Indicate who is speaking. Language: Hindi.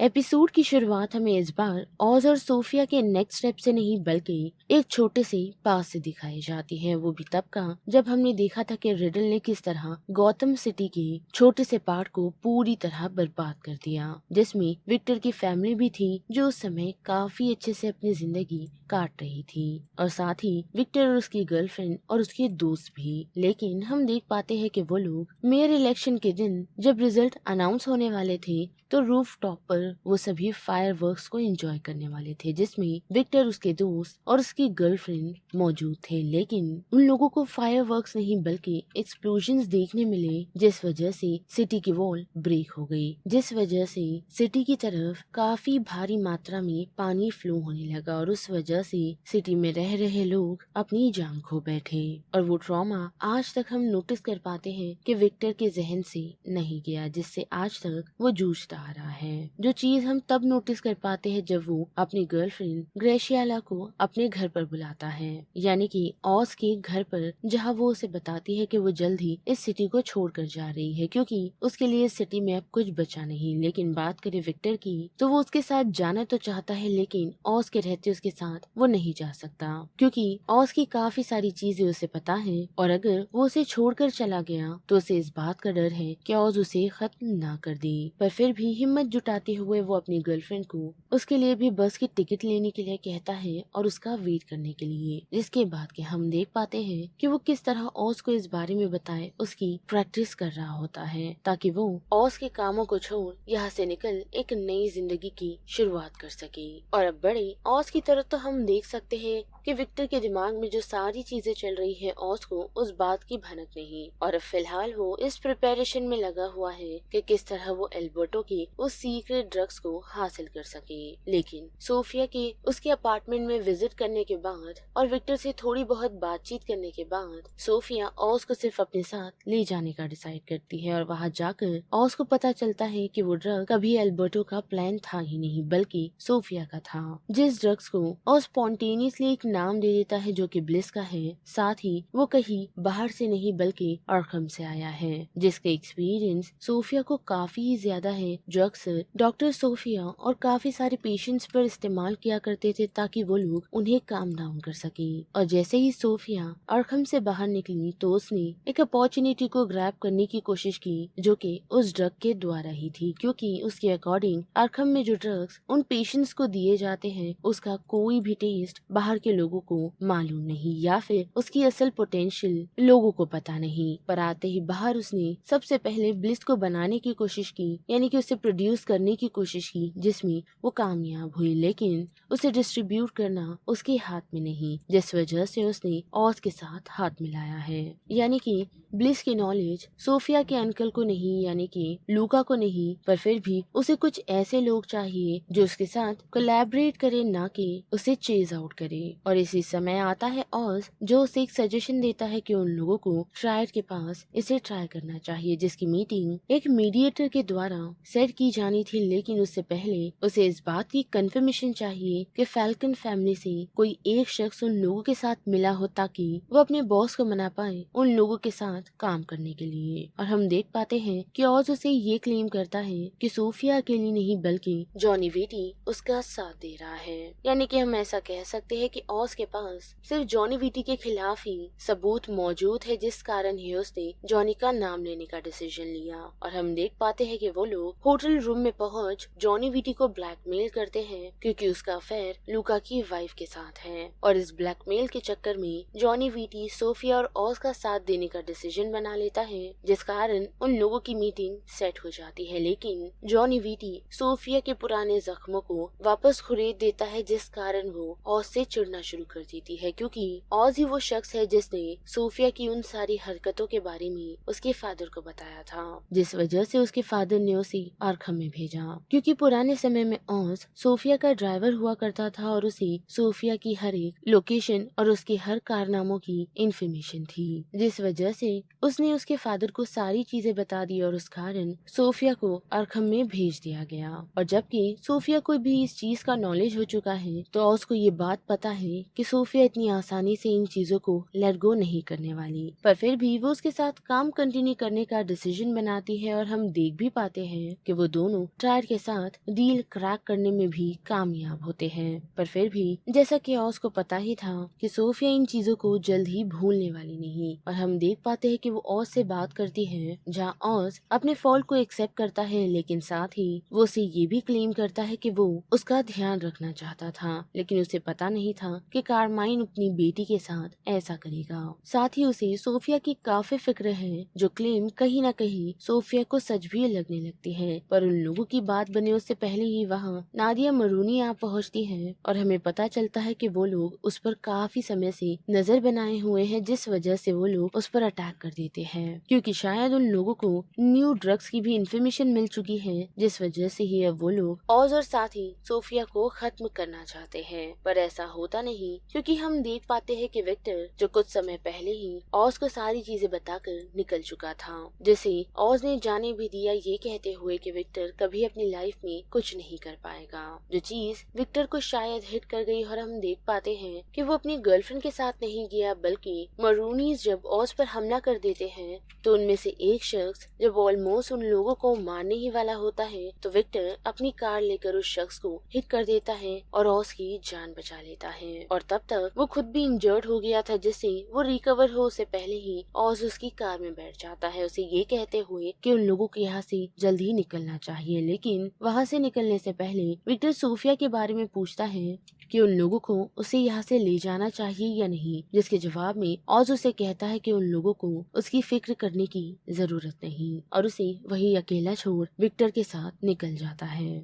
Speaker 1: एपिसोड की शुरुआत हमें इस बार ऑज और सोफिया के नेक्स्ट स्टेप से नहीं बल्कि एक छोटे से पास से दिखाई जाती है। वो भी तब का जब हमने देखा था कि रिडल ने किस तरह गौतम सिटी के छोटे से पार्ट को पूरी तरह बर्बाद कर दिया, जिसमें विक्टर की फैमिली भी थी जो उस समय काफी अच्छे से अपनी जिंदगी काट रही थी, और साथ ही विक्टर और उसकी गर्लफ्रेंड और उसके दोस्त भी। लेकिन हम देख पाते हैं कि वो लोग मेयर इलेक्शन के दिन जब रिजल्ट अनाउंस होने वाले थे तो रूफ टॉप पर वो सभी फायरवर्क्स को एंजॉय करने वाले थे, जिसमें विक्टर, उसके दोस्त और उसकी गर्लफ्रेंड मौजूद थे। लेकिन उन लोगों को फायरवर्क्स नहीं बल्कि एक्सप्लोजन्स देखने मिले, जिस वजह से सिटी की वॉल ब्रेक हो गई, जिस वजह से सिटी की तरफ काफी भारी मात्रा में पानी फ्लो होने लगा और उस वजह से सिटी में रह रहे लोग अपनी जान खो बैठे। और वो ट्रॉमा आज तक हम नोटिस कर पाते हैं कि विक्टर के जहन से नहीं गया, जिससे आज तक वो जूझता आ रहा है। जो चीज हम तब नोटिस कर पाते हैं जब वो अपनी गर्लफ्रेंड ग्रेशियाला को अपने घर पर बुलाता है, यानी कि ऑज के घर पर, जहाँ वो उसे बताती है कि वो जल्द ही इस सिटी को छोड़कर जा रही है क्योंकि उसके लिए इस सिटी में अब कुछ बचा नहीं। लेकिन बात करें विक्टर की तो वो उसके साथ जाना तो चाहता है, लेकिन ऑज के रहते उसके साथ वो नहीं जा सकता क्योंकि ऑज की काफी सारी चीजें उसे पता है, और अगर वो उसे छोड़कर चला गया तो उसे इस बात का डर है कि ऑज उसे खत्म ना कर दे। पर फिर भी हिम्मत जुटाते हुए वो अपनी गर्लफ्रेंड को उसके लिए भी बस की टिकट लेने के लिए कहता है और उसका वेट करने के लिए, जिसके बाद के हम देख पाते हैं कि वो किस तरह ऑज को इस बारे में बताए उसकी प्रैक्टिस कर रहा होता है, ताकि वो ऑज के कामों को छोड़ यहाँ से निकल एक नई जिंदगी की शुरुआत कर सके। और अब बड़े ऑज की तरफ तो हम देख सकते हैं कि विक्टर के दिमाग में जो सारी चीजें चल रही है ऑज को उस बात की भनक नहीं, और अब फिलहाल वो इस प्रिपरेशन में लगा हुआ है कि किस तरह वो एल्बर्टो की उस सीक्रेट ड्रग्स को हासिल कर सके। लेकिन सोफिया के उसके अपार्टमेंट में विजिट करने के बाद और विक्टर से थोड़ी बहुत बातचीत करने के बाद सोफिया ऑज को सिर्फ अपने साथ ले जाने का डिसाइड करती है, और वहाँ जाकर ऑज को पता चलता है कि वो ड्रग कभी एल्बर्टो का प्लान था ही नहीं बल्कि सोफिया का था, जिस ड्रग्स को ऑज स्पॉन्टेनियसली एक नाम दे देता है जो कि ब्लिस का है। साथ ही वो कहीं बाहर से नहीं बल्कि आर्खम से आया है, जिसका एक्सपीरियंस सोफिया को काफी ही ज्यादा है, जो अक्सर डॉक्टर सोफिया और काफी सारे पेशेंट्स पर इस्तेमाल किया करते थे ताकि वो लोग उन्हें काम डाउन कर सके। और जैसे ही सोफिया आर्खम से बाहर निकली तो उसने एक अपॉर्चुनिटी को ग्रैब करने की कोशिश की जो कि उस ड्रग के द्वारा ही थी, क्योंकि उसके अकॉर्डिंग आर्खम में जो ड्रग्स उन पेशेंट्स को दिए जाते हैं उसका कोई भी टेस्ट बाहर के लोगों को मालूम नहीं, या फिर उसकी असल पोटेंशियल लोगों को पता नहीं। पर आते ही बाहर उसने सबसे पहले ब्लिस को बनाने की कोशिश की, यानी कि उसे प्रोड्यूस करने की कोशिश की, जिसमें वो कामयाब हुई, लेकिन उसे डिस्ट्रीब्यूट करना उसके हाथ में नहीं, जिस वजह से उसने ऑज के साथ हाथ मिलाया है। यानी कि ब्लिस की नॉलेज सोफिया के अंकल को नहीं, यानी कि लूका को नहीं, पर फिर भी उसे कुछ ऐसे लोग चाहिए जो उसके साथ कोलैबोरेट करे, ना कि उसे चेज आउट करे। और इसी समय आता है ऑज जो उसे एक सजेशन देता है कि उन लोगों को ट्रायड के पास इसे ट्राई करना चाहिए, जिसकी मीटिंग एक मीडिएटर के द्वारा सेट की जानी थी। लेकिन उससे पहले उसे इस बात की कंफर्मेशन चाहिए कि फैल्कन फैमिली से कोई एक शख्स उन लोगों के साथ मिला हो ताकि वो अपने बॉस को मना पाए उन लोगों के साथ काम करने के लिए। और हम देख पाते हैं कि ऑज उसे ये क्लेम करता है कि सोफिया अकेली नहीं बल्कि जॉनी वीटी उसका साथ दे रहा है, यानी कि हम ऐसा कह सकते हैं कि ऑज के पास सिर्फ जॉनी वीटी के खिलाफ ही सबूत मौजूद है, जिस कारण ही उसने जॉनी का नाम लेने का डिसीजन लिया। और हम देख पाते हैं कि वो लोग होटल रूम में पहुंच जॉनी वीटी को ब्लैकमेल करते हैं क्योंकि उसका अफेयर लूका की वाइफ के साथ है, और इस ब्लैकमेल के चक्कर में जॉनी वीटी सोफिया और ऑज का साथ देने का डिसीजन बना लेता है, जिस कारण उन लोगों की मीटिंग सेट हो जाती है। लेकिन जॉनी वीटी सोफिया के पुराने जख्मों को वापस खुरेद देता है, जिस कारण वो ऑज से चिढ़ना शुरू कर देती है, क्योंकि ऑज ही वो शख्स है जिसने सोफिया की उन सारी हरकतों के बारे में उसके फादर को बताया था, जिस वजह से उसके फादर ने उसे आर्खम में भेजा, क्योंकि पुराने समय में ऑज सोफिया का ड्राइवर हुआ करता था और उसे सोफिया की हर एक लोकेशन और उसके हर कारनामों की इंफॉर्मेशन थी, जिस वजह से उसने उसके फादर को सारी चीजें बता दी और उस कारण सोफिया को आर्खम में भेज दिया गया। और जबकि सोफिया को भी इस चीज का नॉलेज हो चुका है तो ऑज को ये बात पता है कि सोफिया इतनी आसानी से इन चीजों को लेट गो नहीं करने वाली, पर फिर भी वो उसके साथ काम कंटिन्यू करने का डिसीजन बनाती है और हम देख भी पाते हैं कि वो दोनों ट्रायर के साथ डील क्रैक करने में भी कामयाब होते हैं। पर फिर भी जैसा कि ऑज को पता ही था कि सोफिया इन चीजों को जल्द ही भूलने वाली नहीं, और हम देख पाते हैं कि वो ऑज से बात करती है, जहाँ ऑज अपने फॉल्ट को एक्सेप्ट करता है, लेकिन साथ ही वो उसे ये भी क्लेम करता है कि वो उसका ध्यान रखना चाहता था, लेकिन उसे पता नहीं था कि कारमाइन अपनी बेटी के साथ ऐसा करेगा। साथ ही उसे सोफिया की काफी फिक्र है, जो क्लेम कहीं न कहीं सोफिया को सच भी लगने लगती है। पर उन लोगों की बात बने उससे पहले ही वहाँ नादिया मरूनी आ पहुँचती है और हमें पता चलता है कि वो लोग उस पर काफी समय से नजर बनाए हुए हैं, जिस वजह से वो लोग उस पर अटैक कर देते हैं, क्योंकि शायद उन लोगों को न्यू ड्रग्स की भी इंफॉर्मेशन मिल चुकी है, जिस वजह से ही अब वो लोग ऑज और साथ ही सोफिया को खत्म करना चाहते हैं। पर ऐसा होता नहीं, क्योंकि हम देख पाते हैं कि विक्टर, जो कुछ समय पहले ही ऑज को सारी चीजें बताकर निकल चुका था, जिसे ऑज ने जाने भी दिया, ये कहते हुए कि विक्टर कभी अपनी लाइफ में कुछ नहीं कर पाएगा, जो चीज विक्टर को शायद हिट कर गई। और हम देख पाते हैं कि वो अपनी गर्लफ्रेंड के साथ नहीं गया, बल्कि मरूनीज जब ऑज पर हमला कर देते हैं, तो उनमें से एक शख्स जब ऑलमोस्ट उन लोगों को मारने ही वाला होता है, तो विक्टर अपनी कार लेकर उस शख्स को हिट कर देता है और ऑज की जान बचा लेता है। और तब तक वो खुद भी इंजर्ड हो गया था, जिससे वो रिकवर हो उससे पहले ही ऑज उसकी कार में बैठ जाता है, उसे ये कहते हुए कि उन लोगों को यहाँ से जल्द ही निकलना चाहिए। लेकिन वहाँ से निकलने से पहले विक्टर सोफिया के बारे में पूछता है कि उन लोगों को उसे यहाँ से ले जाना चाहिए या नहीं, जिसके जवाब में ऑज उसे कहता है कि उन लोगों को उसकी फिक्र करने की जरूरत नहीं, और उसे वही अकेला छोड़ विक्टर के साथ निकल जाता है।